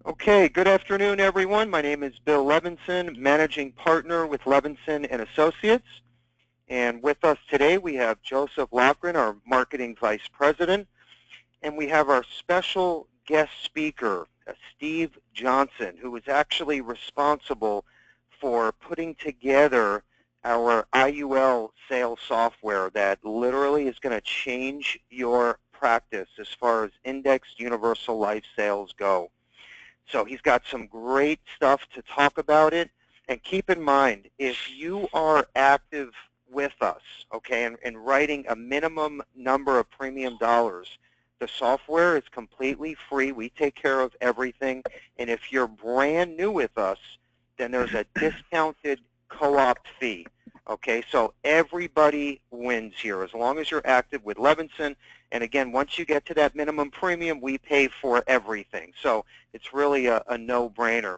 Okay, good afternoon, everyone. My name is Bill Levinson, Managing Partner with Levinson and Associates. And with us today, we have Joseph Loughran, our Marketing Vice President, and we have our special guest speaker, Steve Johnson, who is actually responsible for putting together our IUL sales software that literally is going to change your practice as far as indexed universal life sales go. So he's got some great stuff to talk about it. And keep in mind, if you are active with us, okay, and writing a minimum number of premium dollars, the software is completely free. We take care of everything. And if you're brand new with us, then there's a discounted co-op fee. Okay, so everybody wins here as long as you're active with Levinson. And again, once you get to that minimum premium, we pay for everything. So it's really a no-brainer.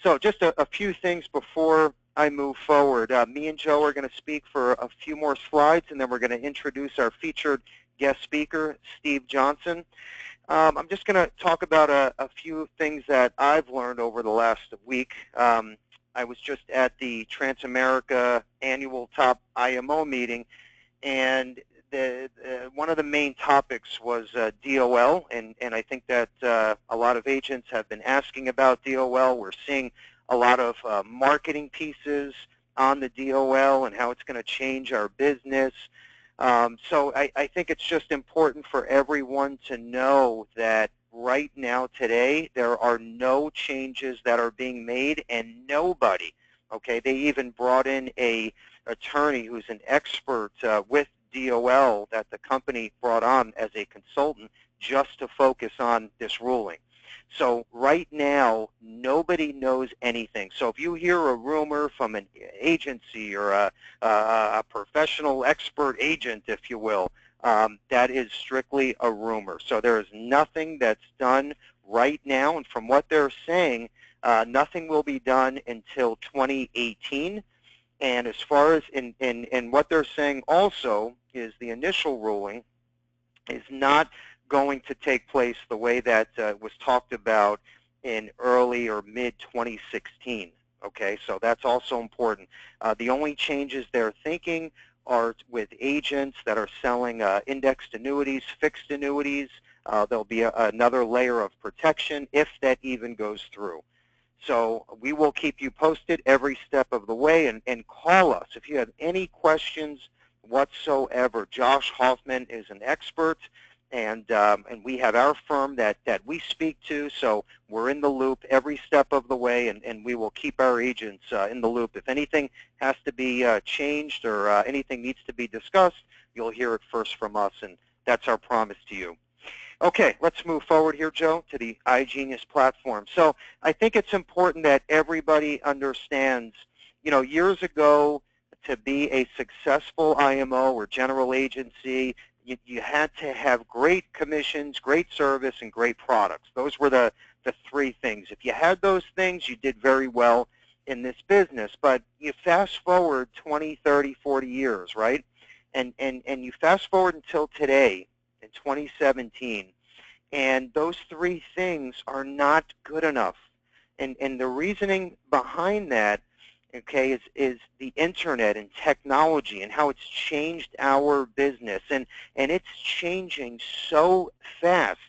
So just a few things before I move forward. Me and Joe are going to speak for a few more slides, and then we're going to introduce our featured guest speaker, Steve Johnson. I'm just going to talk about a few things that I've learned over the last week. I was just at the Transamerica annual top IMO meeting, and one of the main topics was DOL, and I think that a lot of agents have been asking about DOL. We're seeing a lot of marketing pieces on the DOL and how it's going to change our business. So I think it's just important for everyone to know that right now, today, there are no changes that are being made, and nobody, okay, they even brought in a attorney who's an expert with DOL that the company brought on as a consultant just to focus on this ruling. So right now, nobody knows anything. So if you hear a rumor from an agency or a professional expert agent, if you will, that is strictly a rumor. So there is nothing that's done right now, and from what they're saying, nothing will be done until 2018. And as far as in what they're saying also is the initial ruling is not going to take place the way that was talked about in early or mid-2016. Okay, so that's also important. The only changes they're thinking are with agents that are selling indexed annuities, fixed annuities. There'll be another layer of protection if that even goes through. So we will keep you posted every step of the way, and call us if you have any questions whatsoever. Josh Hoffman is an expert, and we have our firm that we speak to, so we're in the loop every step of the way, and we will keep our agents in the loop. If anything has to be changed or anything needs to be discussed, you'll hear it first from us, and that's our promise to you. Okay, let's move forward here, Joe, to the iGenius platform. So I think it's important that everybody understands, you know, years ago, to be a successful IMO or general agency, you had to have great commissions, great service, and great products. Those were the three things. If you had those things, you did very well in this business. But you fast forward 20, 30, 40 years, right? And you fast forward until today, in 2017, and those three things are not good enough. And the reasoning behind that, okay, is the internet and technology and how it's changed our business. And it's changing so fast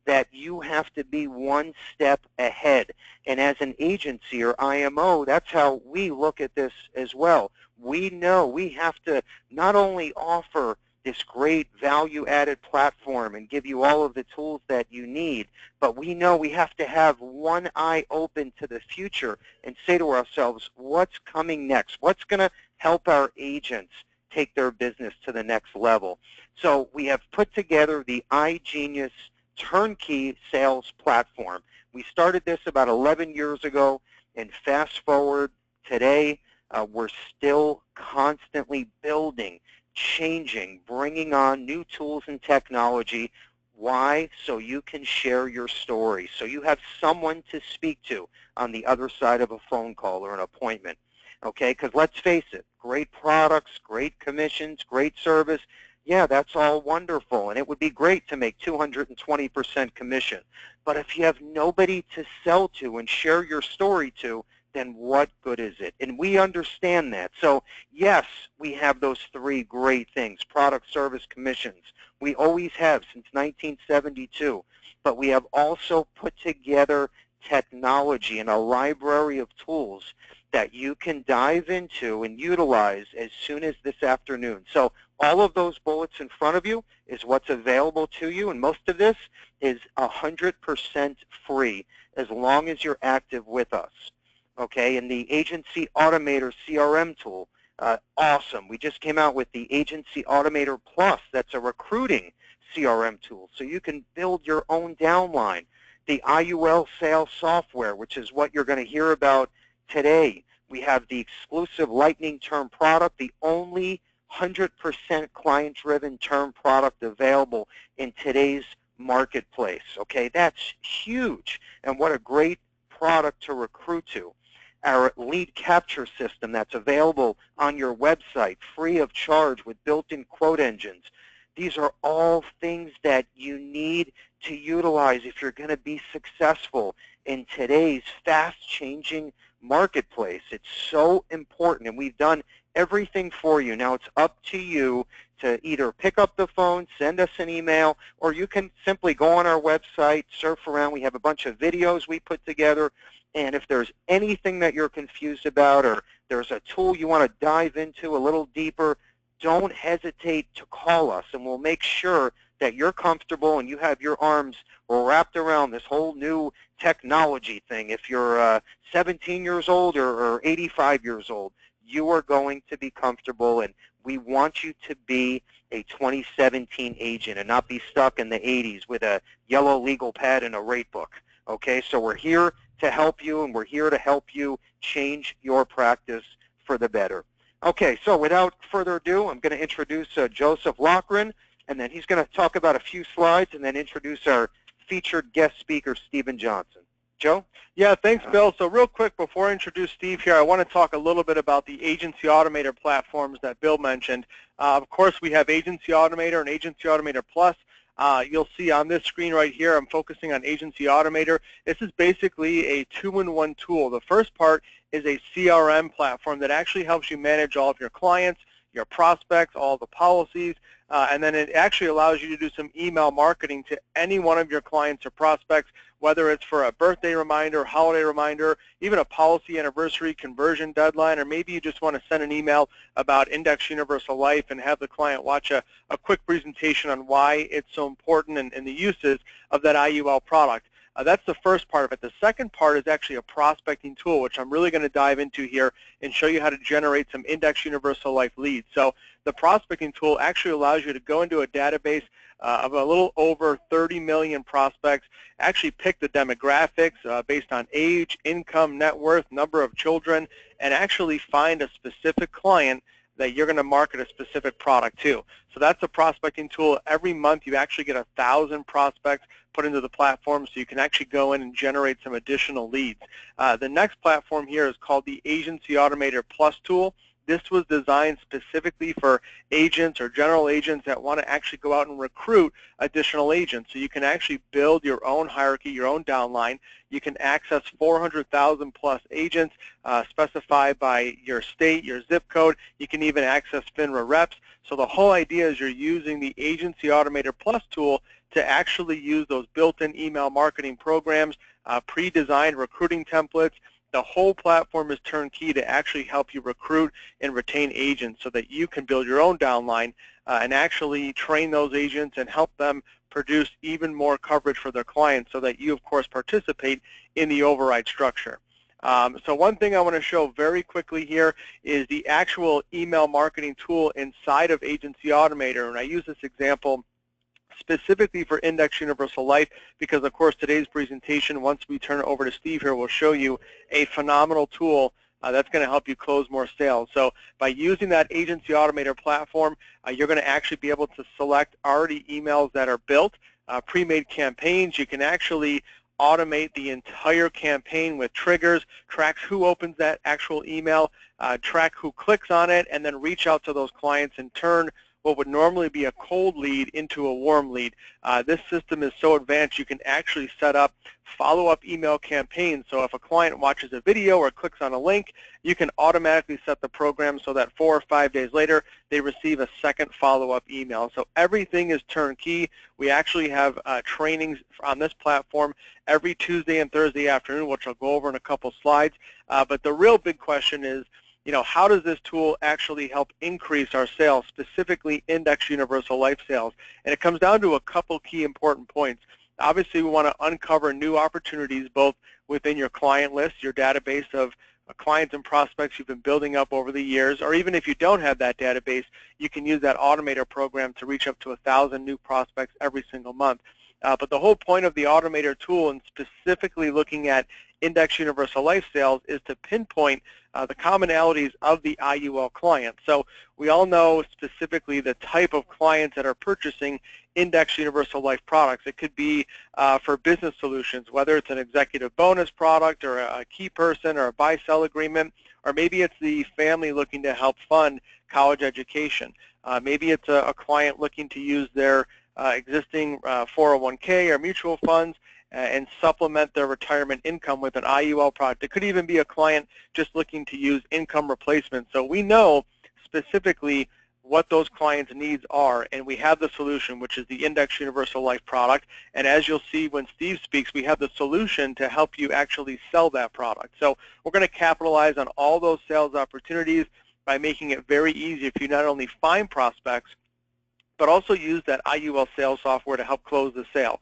that you have to be one step ahead. And as an agency or IMO, that's how we look at this as well. We know we have to not only offer this great value-added platform and give you all of the tools that you need, but we know we have to have one eye open to the future and say to ourselves, what's coming next? What's going to help our agents take their business to the next level? So we have put together the iGenius turnkey sales platform. We started this about 11 years ago, and fast forward today, we're still constantly building, changing, bringing on new tools and technology. Why? So you can share your story, so you have someone to speak to on the other side of a phone call or an appointment. Okay, because let's face it, great products, great commissions, great service, Yeah, that's all wonderful, and it would be great to make 220% commission. But if you have nobody to sell to and share your story to, then what good is it? And we understand that. So yes, we have those three great things: product, service, commissions. We always have since 1972. But we have also put together technology and a library of tools that you can dive into and utilize as soon as this afternoon. So all of those bullets in front of you is what's available to you, and most of this is 100% free as long as you're active with us. Okay, and the Agency Automator CRM tool, awesome. We just came out with the Agency Automator Plus. That's a recruiting CRM tool, so you can build your own downline. The IUL sales software, which is what you're going to hear about today. We have the exclusive Lightning term product, the only 100% client-driven term product available in today's marketplace. Okay, that's huge, and what a great product to recruit to. Our lead capture system that's available on your website, free of charge with built-in quote engines. These are all things that you need to utilize if you're going to be successful in today's fast-changing marketplace. It's so important, and we've done everything for you. Now it's up to you to either pick up the phone, send us an email, or you can simply go on our website, surf around. We have a bunch of videos we put together, and if there's anything that you're confused about or there's a tool you want to dive into a little deeper, don't hesitate to call us, and we'll make sure that you're comfortable and you have your arms wrapped around this whole new technology thing. If you're 17 years old or 85 years old, you are going to be comfortable, and we want you to be a 2017 agent and not be stuck in the 80s with a yellow legal pad and a rate book. Okay, so we're here to help you, and we're here to help you change your practice for the better. Okay, so without further ado, I'm going to introduce Joseph Loughran, and then he's going to talk about a few slides and then introduce our featured guest speaker, Stephen Johnson. Joe? Yeah, thanks, Bill. So real quick, before I introduce Steve here, I want to talk a little bit about the Agency Automator platforms that Bill mentioned. Of course, we have Agency Automator and Agency Automator Plus. You'll see on this screen right here, I'm focusing on Agency Automator. This is basically a two-in-one tool. The first part is a CRM platform that actually helps you manage all of your clients, your prospects, all the policies, and then it actually allows you to do some email marketing to any one of your clients or prospects, whether it's for a birthday reminder, holiday reminder, even a policy anniversary conversion deadline, or maybe you just want to send an email about Index Universal Life and have the client watch a quick presentation on why it's so important and the uses of that IUL product. That's the first part of it. The second part is actually a prospecting tool, which I'm really going to dive into here and show you how to generate some Index Universal Life leads. So the prospecting tool actually allows you to go into a database of a little over 30 million prospects, actually pick the demographics based on age, income, net worth, number of children, and actually find a specific client that you're going to market a specific product to. So that's a prospecting tool. Every month you actually get 1,000 prospects put into the platform, so you can actually go in and generate some additional leads. The next platform here is called the Agency Automator Plus tool. This was designed specifically for agents or general agents that want to actually go out and recruit additional agents. So you can actually build your own hierarchy, your own downline. You can access 400,000 plus agents specified by your state, your zip code. You can even access FINRA reps. So the whole idea is you're using the Agency Automator Plus tool to actually use those built-in email marketing programs, pre-designed recruiting templates. The whole platform is turnkey to actually help you recruit and retain agents so that you can build your own downline and actually train those agents and help them produce even more coverage for their clients so that you, of course, participate in the override structure. So one thing I want to show very quickly here is the actual email marketing tool inside of Agency Automator, and I use this example specifically for Index Universal Life because, of course, today's presentation, once we turn it over to Steve here, will show you a phenomenal tool that's going to help you close more sales. So by using that Agency Automator platform, you're going to actually be able to select already emails that are built, pre-made campaigns. You can actually automate the entire campaign with triggers, track who opens that actual email, track who clicks on it, and then reach out to those clients in turn what would normally be a cold lead into a warm lead. This system is so advanced you can actually set up follow-up email campaigns. So if a client watches a video or clicks on a link, you can automatically set the program so that 4 or 5 days later they receive a second follow-up email. So everything is turnkey. We actually have trainings on this platform every Tuesday and Thursday afternoon, which I'll go over in a couple slides. But the real big question is, how does this tool actually help increase our sales, specifically Index Universal Life sales? And it comes down to a couple key important points. Obviously, we want to uncover new opportunities both within your client list, your database of clients and prospects you've been building up over the years, or even if you don't have that database, you can use that Automator program to reach up to 1,000 new prospects every single month. But the whole point of the Automator tool, and specifically looking at Index Universal Life sales, is to pinpoint the commonalities of the IUL client. So we all know specifically the type of clients that are purchasing Index Universal Life products. It could be for business solutions, whether it's an executive bonus product or a key person or a buy-sell agreement, or maybe it's the family looking to help fund college education. Maybe it's a client looking to use their existing 401k or mutual funds and supplement their retirement income with an IUL product. It could even be a client just looking to use income replacement. So we know specifically what those clients' needs are, and we have the solution, which is the Index Universal Life product. And as you'll see when Steve speaks, we have the solution to help you actually sell that product. So we're going to capitalize on all those sales opportunities by making it very easy if you not only find prospects, but also use that IUL sales software to help close the sale.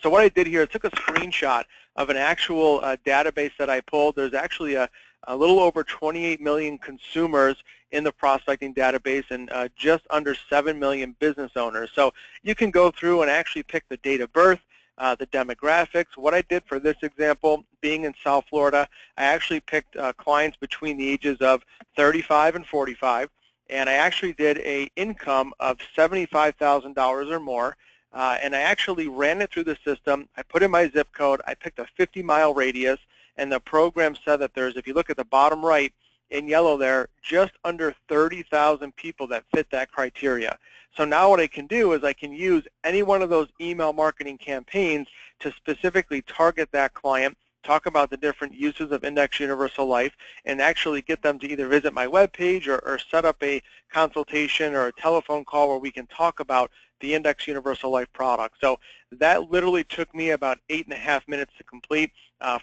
So what I did here, I took a screenshot of an actual database that I pulled. There's actually a little over 28 million consumers in the prospecting database and just under 7 million business owners. So you can go through and actually pick the date of birth, the demographics. What I did for this example, being in South Florida, I actually picked clients between the ages of 35 and 45. And I actually did an income of $75,000 or more, and I actually ran it through the system. I put in my zip code. I picked a 50-mile radius, and the program said that there's, if you look at the bottom right in yellow there, just under 30,000 people that fit that criteria. So now what I can do is I can use any one of those email marketing campaigns to specifically target that client, talk about the different uses of Index Universal Life, and actually get them to either visit my webpage or set up a consultation or a telephone call where we can talk about the Index Universal Life product. So that literally took me about 8.5 minutes to complete.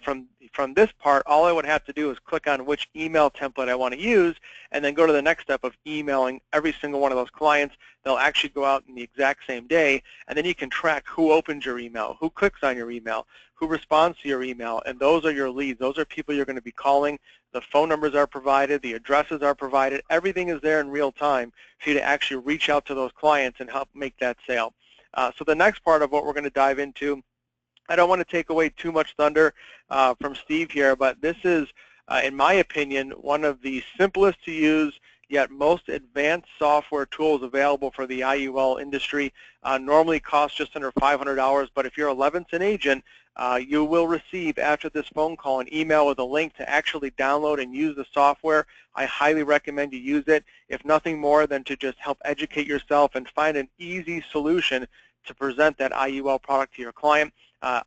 From this part, all I would have to do is click on which email template I want to use and then go to the next step of emailing every single one of those clients. They'll actually go out in the exact same day, and then you can track who opens your email, who clicks on your email, who responds to your email, and those are your leads. Those are people you're going to be calling. The phone numbers are provided, the addresses are provided, everything is there in real time for you to actually reach out to those clients and help make that sale. So the next part of what we're going to dive into, I don't want to take away too much thunder from Steve here, but this is, in my opinion, one of the simplest to use yet most advanced software tools available for the IUL industry. Normally costs just under $500, but if you're a Levinson agent, you will receive after this phone call an email with a link to actually download and use the software. I highly recommend you use it, if nothing more than to just help educate yourself and find an easy solution to present that IUL product to your client.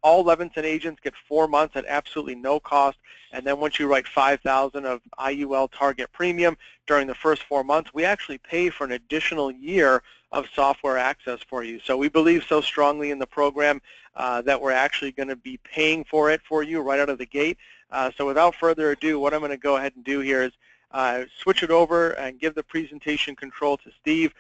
All Levinson agents get 4 months at absolutely no cost, and then once you write $5,000 of IUL target premium during the first 4 months, we actually pay for an additional year of software access for you. So we believe so strongly in the program that we're actually going to be paying for it for you right out of the gate. So without further ado, what I'm going to go ahead and do here is switch it over and give the presentation control to Steve.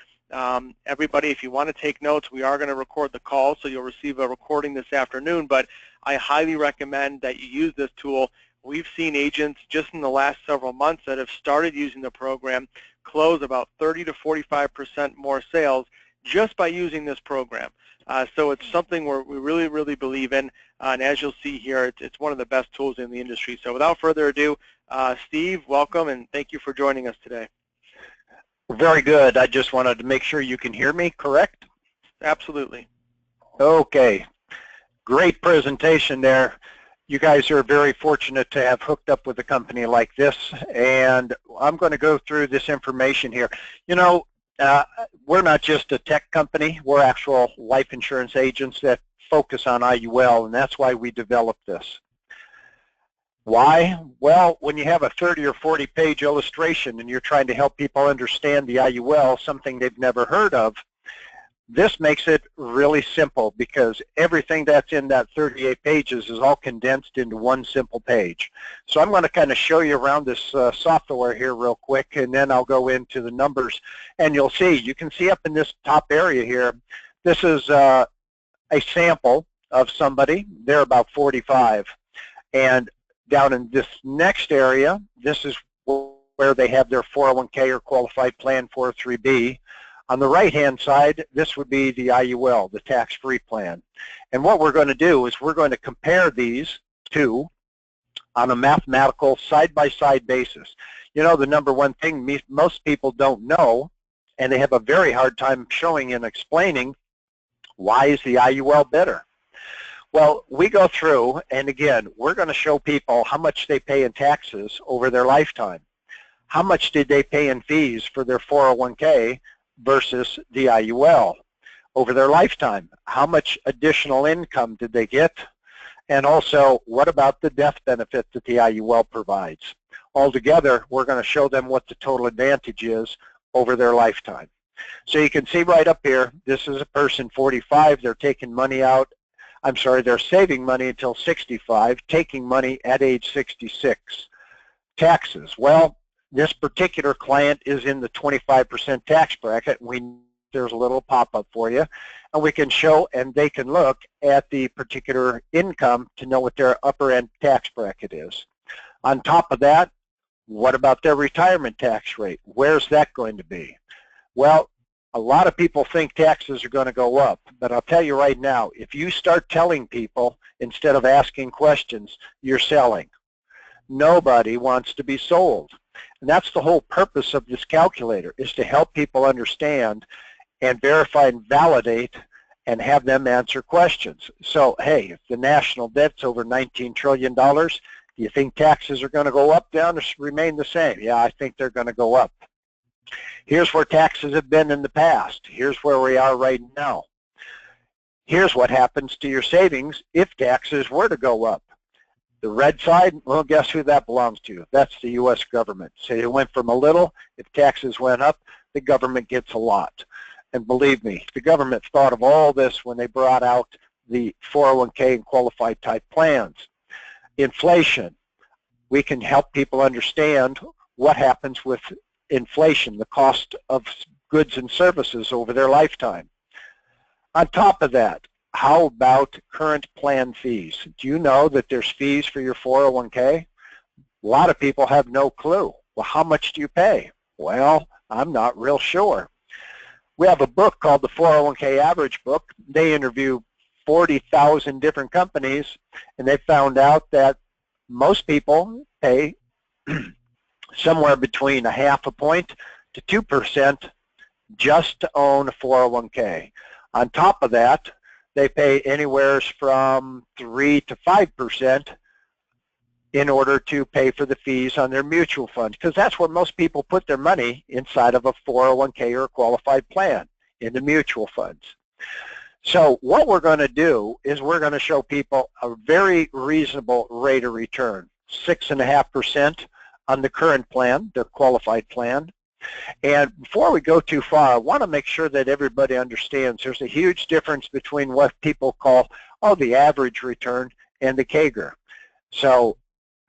Everybody, if you want to take notes, we are going to record the call, so you'll receive a recording this afternoon, but I highly recommend that you use this tool. We've seen agents just in the last several months that have started using the program close about 30 to 45% more sales just by using this program. So it's something we really, really believe in, and as you'll see here, it's one of the best tools in the industry. So without further ado, Steve, welcome, and thank you for joining us today. Very good. I just wanted to make sure you can hear me, correct? Absolutely. Okay. Great presentation there. You guys are very fortunate to have hooked up with a company like this, and I'm going to go through this information here. You know, we're not just a tech company. We're actual life insurance agents that focus on IUL, and that's why we developed this. Why? Well, when you have a 30 or 40 page illustration and you're trying to help people understand the IUL, something they've never heard of, this makes it really simple because everything that's in that 38 pages is all condensed into one simple page. So I'm going to kind of show you around this software here real quick, and then I'll go into the numbers, and you'll see, you can see up in this top area here, this is a sample of somebody. They're about 45. And down in this next area, this is where they have their 401k or qualified plan 403b. On the right-hand side, this would be the IUL, the tax-free plan. And what we're going to do is we're going to compare these two on a mathematical side-by-side basis. You know, the number one thing most people don't know, and they have a very hard time showing and explaining, why is the IUL better? Well, we go through, and again, we're going to show people how much they pay in taxes over their lifetime. How much did they pay in fees for their 401k versus the IUL over their lifetime? How much additional income did they get? And also, what about the death benefit that the IUL provides? Altogether, we're going to show them what the total advantage is over their lifetime. So you can see right up here, this is a person 45, they're taking money out, they're saving money until 65, taking money at age 66. Taxes, well, this particular client is in the 25% tax bracket. There's a little pop-up for you, and we can show, and they can look at the particular income to know what their upper end tax bracket is. On top of that, what about their retirement tax rate? Where's that going to be? Well, a lot of people think taxes are going to go up, but I'll tell you right now, if you start telling people instead of asking questions, you're selling. Nobody wants to be sold. And that's the whole purpose of this calculator, is to help people understand and verify and validate and have them answer questions. So, hey, if the national debt's over $19 trillion, do you think taxes are going to go up, down, or remain the same? Yeah, I think they're going to go up. Here's where taxes have been in the past. Here's where we are right now. Here's what happens to your savings if taxes were to go up. The red side, well, guess who that belongs to? That's the U.S. government. So it went from a little, if taxes went up, the government gets a lot. And believe me, the government thought of all this when they brought out the 401k and qualified type plans. Inflation, we can help people understand what happens with inflation, the cost of goods and services over their lifetime. On top of that, how about current plan fees? Do you know that there's fees for your 401k? A lot of people have no clue. Well, how much do you pay? Well, I'm not real sure. We have a book called the 401k Average Book. They interview 40,000 different companies, and they found out that most people pay somewhere between 0.5 point to 2% just to own a 401k. On top of that, they pay anywhere from 3 to 5% in order to pay for the fees on their mutual funds, because that's where most people put their money, inside of a 401k or a qualified plan, in the mutual funds. So what we're going to do is we're going to show people a very reasonable rate of return, 6.5% on the current plan, the qualified plan. And before we go too far, I want to make sure that everybody understands there's a huge difference between what people call, the average return and the CAGR. So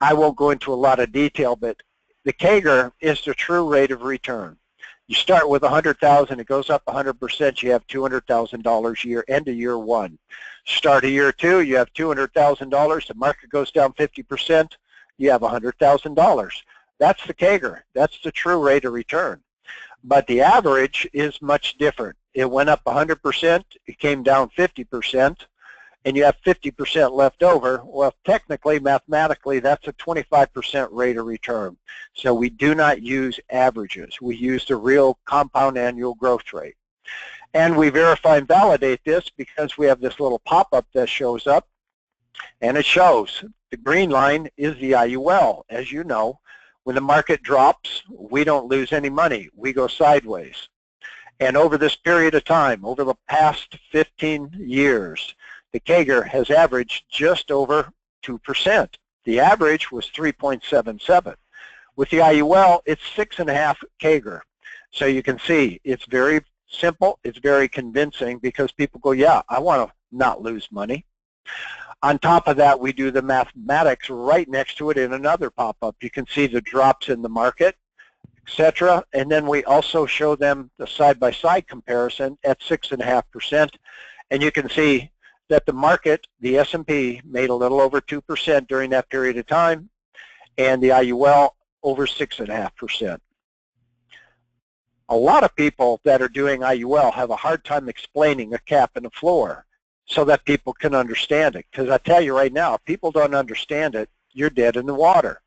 I won't go into a lot of detail, but the CAGR is the true rate of return. You start with 100,000, it goes up 100%, you have $200,000 a year, end of year one. Start of year two, you have $200,000, the market goes down 50%, you have $100,000. That's the CAGR. That's the true rate of return. But the average is much different. It went up 100%, it came down 50%, and you have 50% left over. Well, technically, mathematically, that's a 25% rate of return. So we do not use averages. We use the real compound annual growth rate. And we verify and validate this because we have this little pop-up that shows up, and it shows the green line is the IUL. As you know, when the market drops, we don't lose any money. We go sideways. And over this period of time, over the past 15 years, the CAGR has averaged just over 2%. The average was 3.77. With the IUL, it's 6.5 CAGR. So you can see it's very simple, it's very convincing, because people go, yeah, I want to not lose money. On top of that, we do the mathematics right next to it in another pop-up. You can see the drops in the market, etc. And then we also show them the side-by-side comparison at 6.5%. And you can see that the market, the S&P, made a little over 2% during that period of time, and the IUL over 6.5%. A lot of people that are doing IUL have a hard time explaining a cap and a floor so that people can understand it. Because I tell you right now, if people don't understand it, you're dead in the water.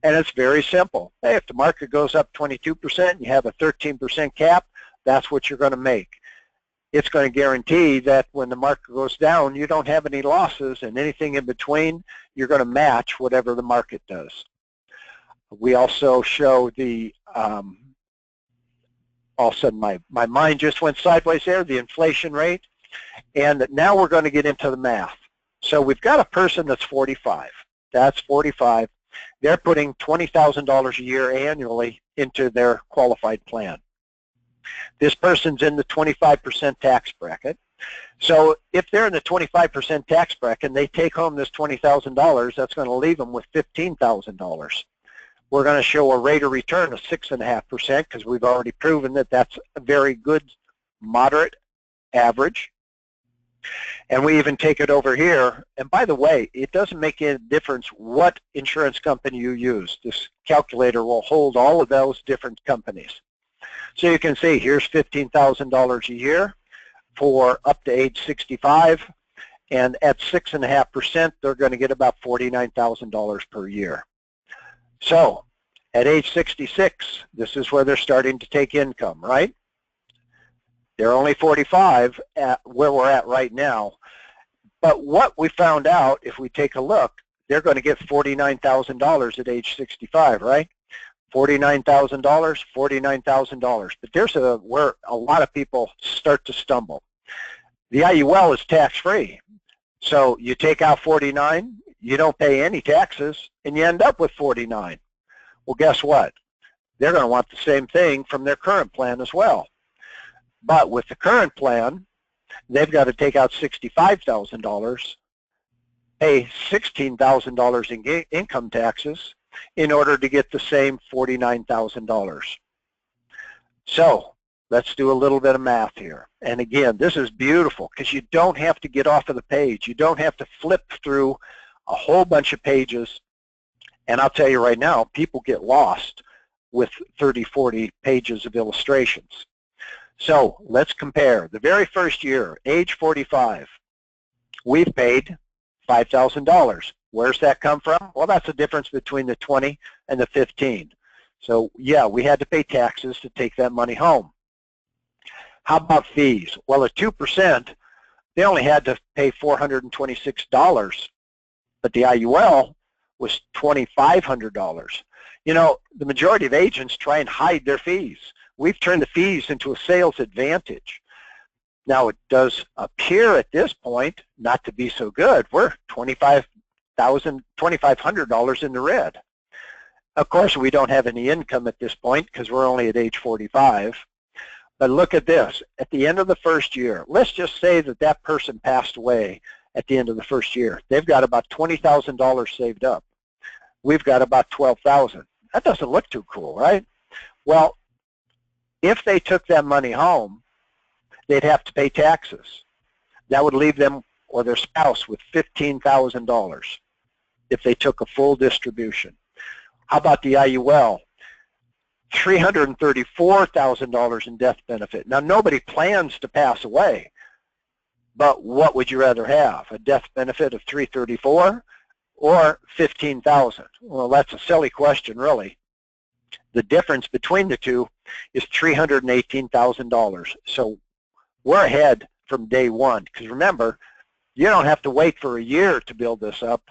And it's very simple. Hey, if the market goes up 22% and you have a 13% cap, that's what you're going to make. It's going to guarantee that when the market goes down, you don't have any losses, and anything in between, you're going to match whatever the market does. We also show the, all of a sudden my mind just went sideways there, the inflation rate. And now we're going to get into the math. So we've got a person that's 45. That's 45. They're putting $20,000 a year annually into their qualified plan. This person's in the 25% tax bracket. So if they're in the 25% tax bracket and they take home this $20,000, that's going to leave them with $15,000. We're going to show a rate of return of 6.5% because we've already proven that that's a very good, moderate average. And we even take it over here. And by the way, it doesn't make any difference what insurance company you use. This calculator will hold all of those different companies. So you can see here's $15,000 a year for up to age 65. And at 6.5%, they're going to get about $49,000 per year. So at age 66, this is where they're starting to take income, right? They're only 45 at where we're at right now. But what we found out, if we take a look, they're going to get $49,000 at age 65, right? $49,000, $49,000. But there's where a lot of people start to stumble. The IUL is tax-free. So you take out 49, you don't pay any taxes, and you end up with 49. Well, guess what? They're going to want the same thing from their current plan as well. But with the current plan, they've got to take out $65,000, pay $16,000 in income taxes in order to get the same $49,000. So let's do a little bit of math here. And again, this is beautiful because you don't have to get off of the page. You don't have to flip through a whole bunch of pages. And I'll tell you right now, people get lost with 30, 40 pages of illustrations. So let's compare. The very first year, age 45, we've paid $5,000. Where's that come from? Well, that's the difference between the 20 and the 15. So yeah, we had to pay taxes to take that money home. How about fees? Well, at 2%, they only had to pay $426, but the IUL was $2,500. You know, the majority of agents try and hide their fees. We've turned the fees into a sales advantage. Now, it does appear at this point not to be so good. We're $2,500 in the red. Of course, we don't have any income at this point because we're only at age 45. But look at this. At the end of the first year, let's just say that that person passed away at the end of the first year. They've got about $20,000 saved up. We've got about $12,000. That doesn't look too cool, right? Well, if they took that money home, they'd have to pay taxes. That would leave them or their spouse with $15,000 if they took a full distribution. How about the IUL? $334,000 in death benefit. Now, nobody plans to pass away, but what would you rather have? A death benefit of $334,000 or $15,000? Well, that's a silly question, really. The difference between the two is $318,000. So we're ahead from day one, because remember, you don't have to wait for a year to build this up.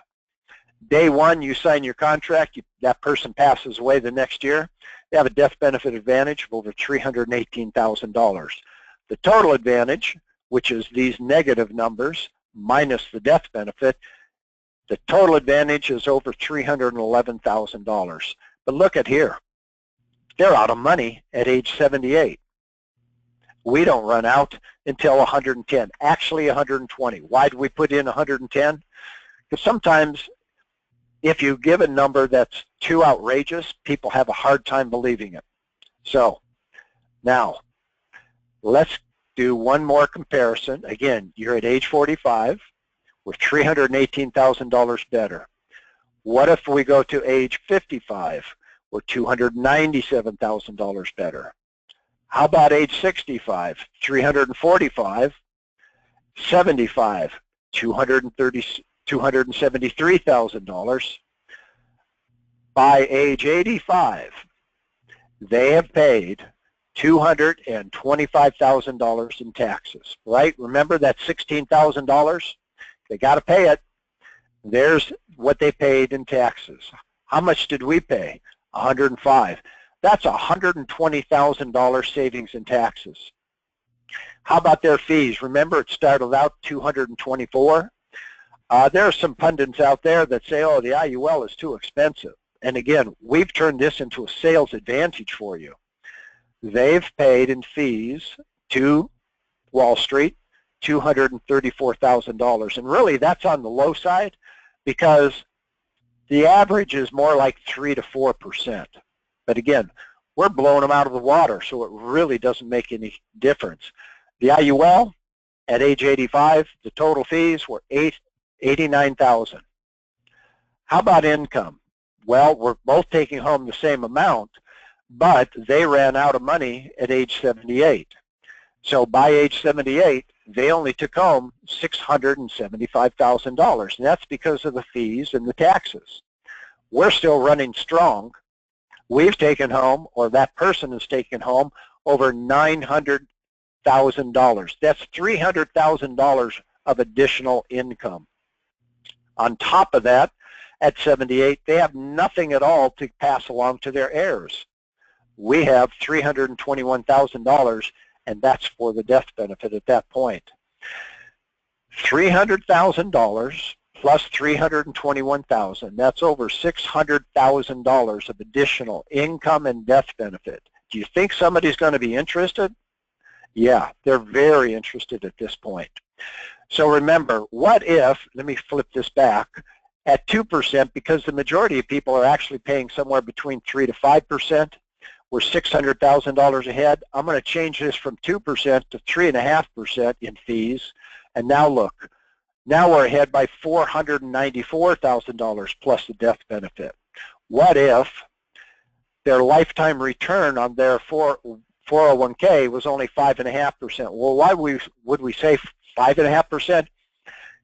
Day one, you sign your contract, that person passes away the next year, they have a death benefit advantage of over $318,000. The total advantage, which is these negative numbers minus the death benefit, the total advantage is over $311,000. But look at here. They're out of money at age 78. We don't run out until 110, actually 120. Why do we put in 110? Because sometimes if you give a number that's too outrageous, people have a hard time believing it. So now let's do one more comparison. Again, you're at age 45. We're $318,000 better. What if we go to age 55? We're $297,000 better. How about age 65? 345, 75, $273,000. By age 85, they have paid $225,000 in taxes, right? Remember that $16,000? They got to pay it. There's what they paid in taxes. How much did we pay? 105. That's $120,000 savings in taxes. How about their fees? Remember, it started out $224. There are some pundits out there that say, oh, the IUL is too expensive. And again, we've turned this into a sales advantage for you. They've paid in fees to Wall Street $234,000. And really, that's on the low side because the average is more like 3 to 4%. But again, we're blowing them out of the water, so it really doesn't make any difference. The IUL, at age 85, the total fees were $89,000. How about income? Well, we're both taking home the same amount, but they ran out of money at age 78. So by age 78, they only took home $675,000, and that's because of the fees and the taxes. We're still running strong. We've taken home, or that person has taken home, over $900,000. That's $300,000 of additional income. On top of that, at 78, they have nothing at all to pass along to their heirs. We have $321,000, and that's for the death benefit at that point. $300,000 plus $321,000, that's over $600,000 of additional income and death benefit. Do you think somebody's going to be interested? Yeah, they're very interested at this point. So remember, what if, let me flip this back, at 2%, because the majority of people are actually paying somewhere between 3 to 5%, we're $600,000 ahead. I'm going to change this from 2% to 3.5% in fees. And now look, now we're ahead by $494,000 plus the death benefit. What if their lifetime return on their 401k was only 5.5%? Well, why would we say 5.5%?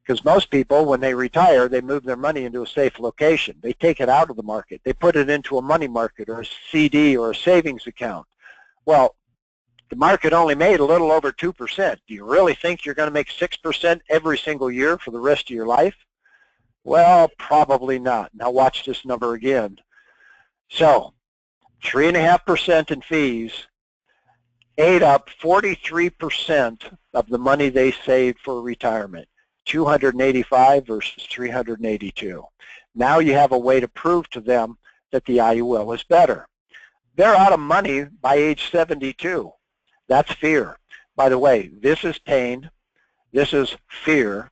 Because most people, when they retire, they move their money into a safe location. They take it out of the market. They put it into a money market or a CD or a savings account. Well, the market only made a little over 2%. Do you really think you're going to make 6% every single year for the rest of your life? Well, probably not. Now watch this number again. So 3.5% in fees ate up 43% of the money they saved for retirement. 285 versus 382. Now you have a way to prove to them that the IUL is better. They're out of money by age 72. That's fear. By the way, this is pain, this is fear,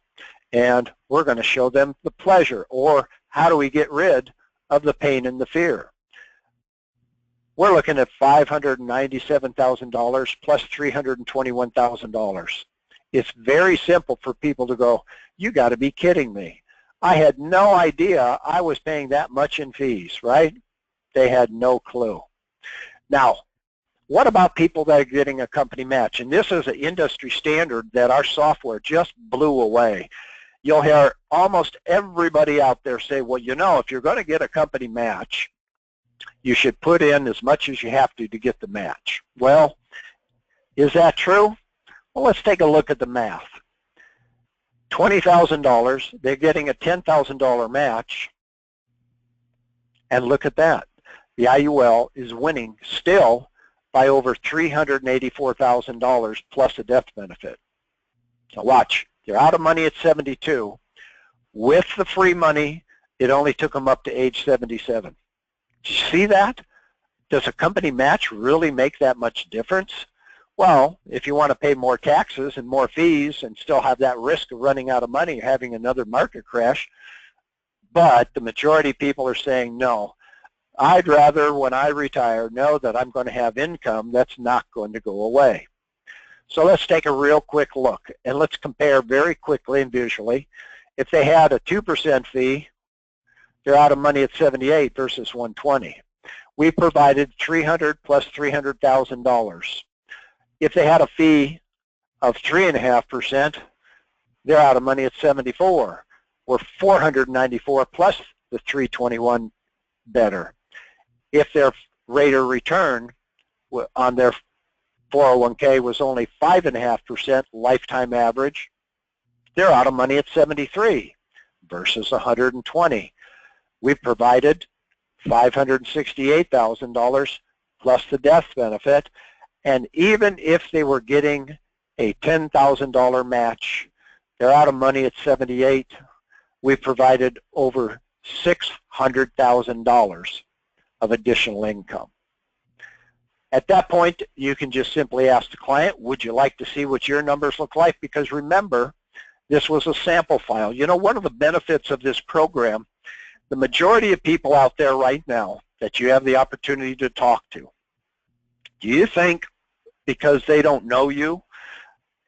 and we're going to show them the pleasure, or how do we get rid of the pain and the fear. We're looking at $597,000 plus $321,000. It's very simple for people to go, you got to be kidding me. I had no idea I was paying that much in fees, right? They had no clue. Now, what about people that are getting a company match? And this is an industry standard that our software just blew away. You'll hear almost everybody out there say, well, you know, if you're going to get a company match, you should put in as much as you have to get the match. Well, is that true? Well, let's take a look at the math. $20,000, they're getting a $10,000 match. And look at that. The IUL is winning still by over $384,000 plus a death benefit. So watch, they're out of money at 72. With the free money, it only took them up to age 77. Did you see that? Does a company match really make that much difference? Well, if you want to pay more taxes and more fees and still have that risk of running out of money or having another market crash, but the majority of people are saying, no, I'd rather when I retire know that I'm going to have income that's not going to go away. So let's take a real quick look and let's compare very quickly and visually. If they had a 2% fee, they're out of money at 78 versus 120. We provided $300 plus $300,000. If they had a fee of 3.5%, they're out of money at 74. We're 494 plus the 321 better. If their rate of return on their 401k was only 5.5% lifetime average, they're out of money at 73 versus 120. We've provided $568,000 plus the death benefit, and even if they were getting a $10,000 match, they're out of money at 78. We've provided over $600,000 of additional income. At that point, you can just simply ask the client, would you like to see what your numbers look like? Because remember, this was a sample file. You know, one of the benefits of this program, the majority of people out there right now that you have the opportunity to talk to, do you think because they don't know you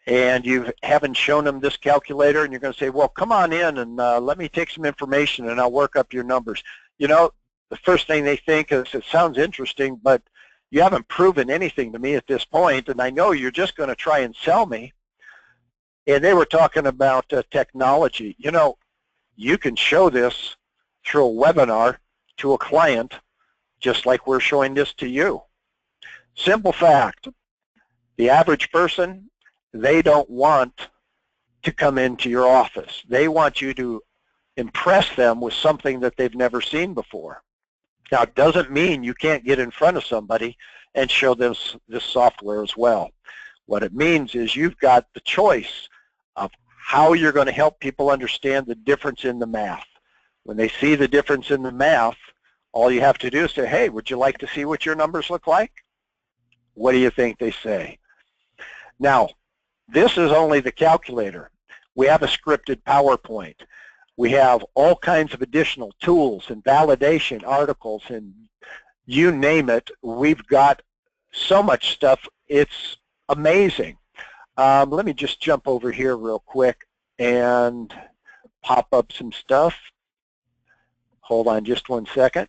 and you haven't shown them this calculator and you're going to say, well, come on in and let me take some information and I'll work up your numbers? You know, the first thing they think is, it sounds interesting, but you haven't proven anything to me at this point, and I know you're just going to try and sell me. And they were talking about technology. You know, you can show this through a webinar to a client just like we're showing this to you. Simple fact, the average person, they don't want to come into your office. They want you to impress them with something that they've never seen before. Now, it doesn't mean you can't get in front of somebody and show them this software as well. What it means is you've got the choice of how you're going to help people understand the difference in the math. When they see the difference in the math, all you have to do is say, hey, would you like to see what your numbers look like? What do you think they say? Now, this is only the calculator. We have a scripted PowerPoint. We have all kinds of additional tools and validation articles and you name it. We've got so much stuff. It's amazing. Let me just jump over here real quick and pop up some stuff. Hold on just one second.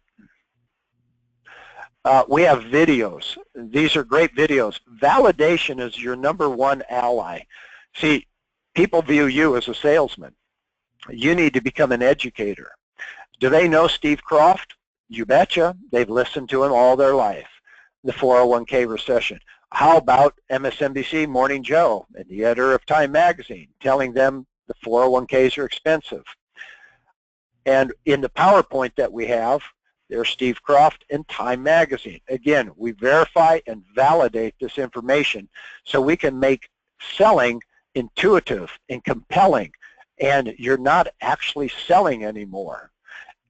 We have videos. These are great videos. Validation is your #1 ally. See, people view you as a salesman. You need to become an educator. Do they know Steve Croft? You betcha. They've listened to him all their life. The 401k recession. How about MSNBC Morning Joe and the editor of Time Magazine telling them the 401ks are expensive? And in the PowerPoint that we have, there's Steve Croft and Time Magazine. Again, we verify and validate this information so we can make selling intuitive and compelling, and you're not actually selling anymore.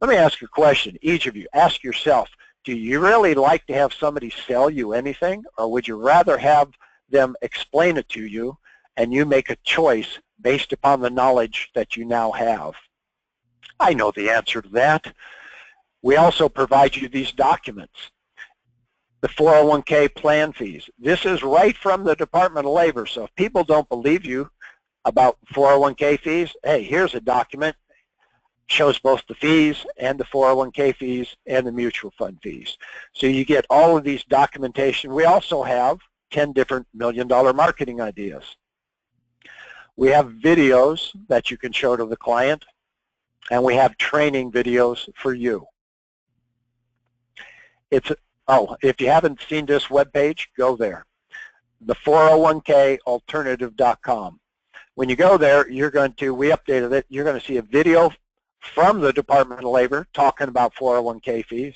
Let me ask you a question. Each of you, ask yourself, do you really like to have somebody sell you anything, or would you rather have them explain it to you and you make a choice based upon the knowledge that you now have? I know the answer to that. We also provide you these documents. The 401k plan fees. This is right from the Department of Labor, so if people don't believe you about 401k fees, hey, here's a document. Shows both the fees and the 401k fees and the mutual fund fees. So you get all of these documentation. We also have 10 different million-dollar marketing ideas. We have videos that you can show to the client, and we have training videos for you. If you haven't seen this webpage, go there, the 401kalternative.com. When you go there, we updated it, you're going to see a video from the Department of Labor talking about 401k fees.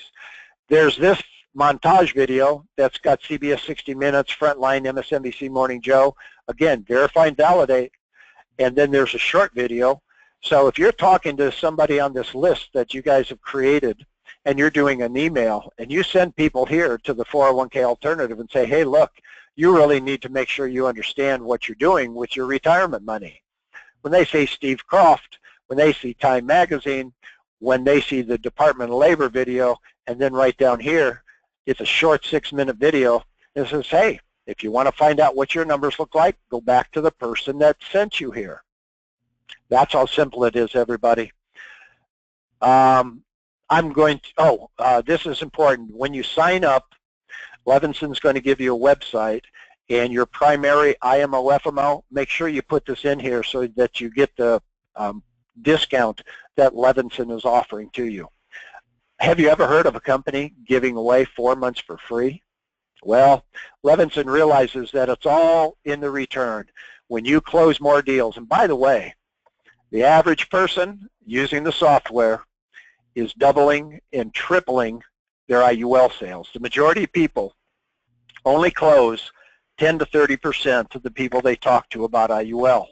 There's this montage video that's got CBS 60 Minutes, Frontline, MSNBC Morning Joe. Again, verify and validate. And then there's a short video. So if you're talking to somebody on this list that you guys have created and you're doing an email and you send people here to the 401k alternative and say, hey, look, you really need to make sure you understand what you're doing with your retirement money. When they say Steve Croft, when they see Time Magazine, when they see the Department of Labor video, and then right down here, it's a short 6-minute video. It says, hey, if you want to find out what your numbers look like, go back to the person that sent you here. That's how simple it is, everybody. I'm going to, this is important. When you sign up, Levinson's going to give you a website, and your primary IMO FMO, make sure you put this in here so that you get the discount that Levinson is offering to you. Have you ever heard of a company giving away 4 months for free? Well, Levinson realizes that it's all in the return when you close more deals. And by the way, the average person using the software is doubling and tripling their IUL sales. The majority of people only close 10 to 30% of the people they talk to about IUL.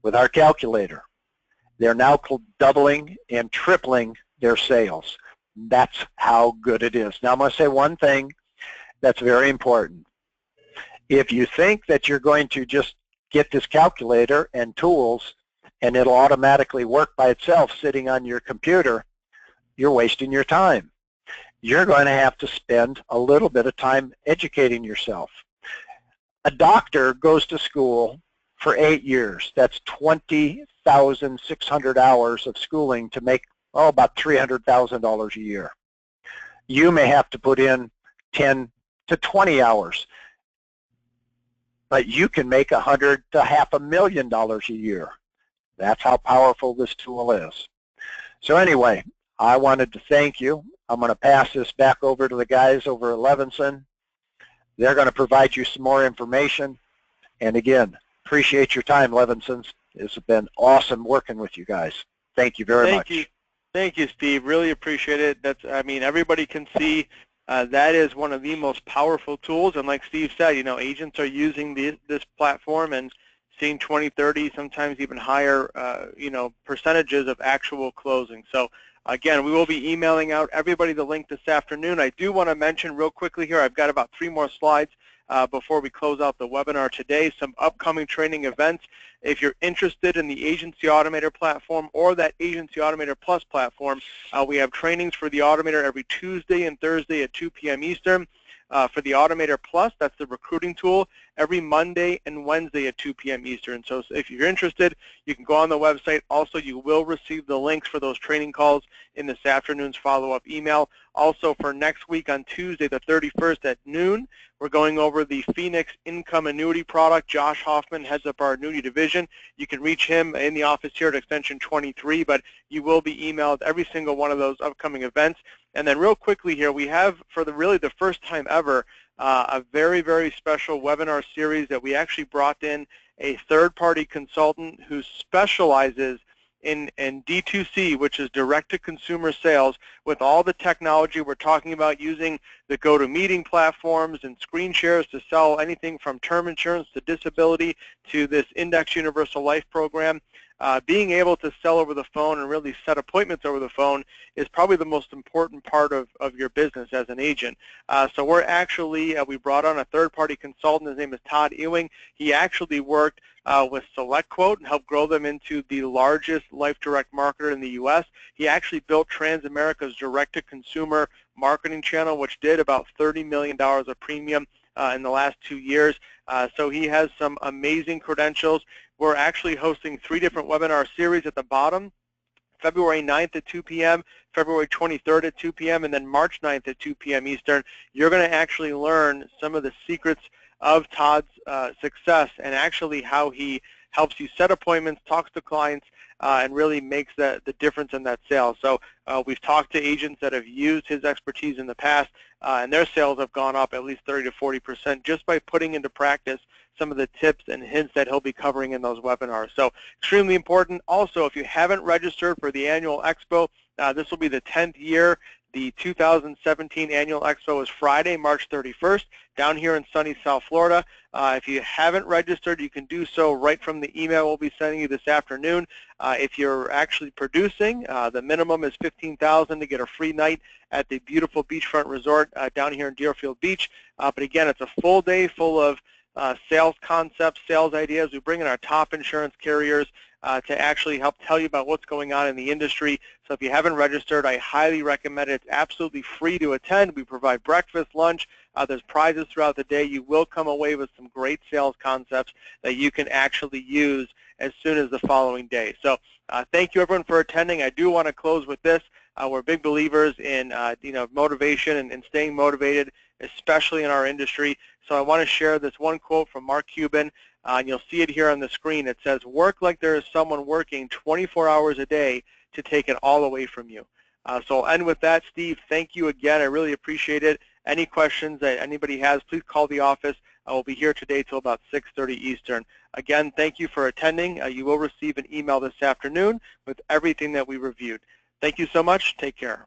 With our calculator, they're now doubling and tripling their sales. That's how good it is. Now I'm going to say one thing that's very important. If you think that you're going to just get this calculator and tools and it'll automatically work by itself sitting on your computer, you're wasting your time. You're going to have to spend a little bit of time educating yourself. A doctor goes to school for 8 years. That's 20,600 hours of schooling to make, about $300,000 a year. You may have to put in 10 to 20 hours, but you can make $100,000 to $500,000 a year. That's how powerful this tool is. So anyway, I wanted to thank you. I'm going to pass this back over to the guys over at Levinson. They're going to provide you some more information. And again, appreciate your time, Levinsons. It's been awesome working with you guys. Thank you very much. Thank you, Steve. Really appreciate it. Everybody can see that is one of the most powerful tools. And like Steve said, agents are using this platform and seeing 20, 30, sometimes even higher, percentages of actual closing. So again, we will be emailing out everybody the link this afternoon. I do want to mention real quickly here, I've got about 3 more slides before we close out the webinar today, some upcoming training events. If you're interested in the Agency Automator platform or that Agency Automator Plus platform, we have trainings for the Automator every Tuesday and Thursday at 2 p.m. Eastern. For the Automator Plus, that's the recruiting tool, every Monday and Wednesday at 2 p.m. Eastern. So if you're interested, you can go on the website. Also, you will receive the links for those training calls in this afternoon's follow-up email. Also, for next week on Tuesday, the 31st at noon, we're going over the Phoenix Income Annuity product. Josh Hoffman heads up our annuity division. You can reach him in the office here at extension 23, but you will be emailed every single one of those upcoming events. And then real quickly here, we have, for really the first time ever, a very, very special webinar series that we actually brought in a third-party consultant who specializes in D2C, which is direct-to-consumer sales, with all the technology we're talking about, using the GoToMeeting platforms and screen shares to sell anything from term insurance to disability to this Index Universal Life program. Being able to sell over the phone and really set appointments over the phone is probably the most important part of your business as an agent. So we're actually, we brought on a third-party consultant. His name is Todd Ewing. He actually worked with SelectQuote and helped grow them into the largest life direct marketer in the U.S. He actually built Transamerica's direct-to-consumer marketing channel, which did about $30 million of premium in the last 2 years. So he has some amazing credentials. We're actually hosting 3 different webinar series at the bottom: February 9th at 2 p.m., February 23rd at 2 p.m., and then March 9th at 2 p.m. Eastern. You're going to actually learn some of the secrets of Todd's success and actually how he helps you set appointments, talks to clients, and really makes the difference in that sale. So we've talked to agents that have used his expertise in the past, and their sales have gone up at least 30 to 40% just by putting into practice some of the tips and hints that he'll be covering in those webinars. So extremely important. Also, if you haven't registered for the annual expo, this will be the 10th year. The 2017 Annual Expo is Friday, March 31st, down here in sunny South Florida. If you haven't registered, you can do so right from the email we'll be sending you this afternoon. If you're actually producing, the minimum is $15,000 to get a free night at the beautiful beachfront resort down here in Deerfield Beach. But again, it's a full day full of sales concepts, sales ideas. We bring in our top insurance carriers to actually help tell you about what's going on in the industry. So if you haven't registered, I highly recommend it. It's absolutely free to attend. We provide breakfast, lunch. There's prizes throughout the day. You will come away with some great sales concepts that you can actually use as soon as the following day. So thank you, everyone, for attending. I do want to close with this. We're big believers in motivation and staying motivated, especially in our industry. So I want to share this one quote from Mark Cuban. And you'll see it here on the screen. It says, "Work like there is someone working 24 hours a day to take it all away from you." So I'll end with that. Steve, thank you again. I really appreciate it. Any questions that anybody has, please call the office. I will be here today till about 6:30 Eastern. Again, thank you for attending. You will receive an email this afternoon with everything that we reviewed. Thank you so much. Take care.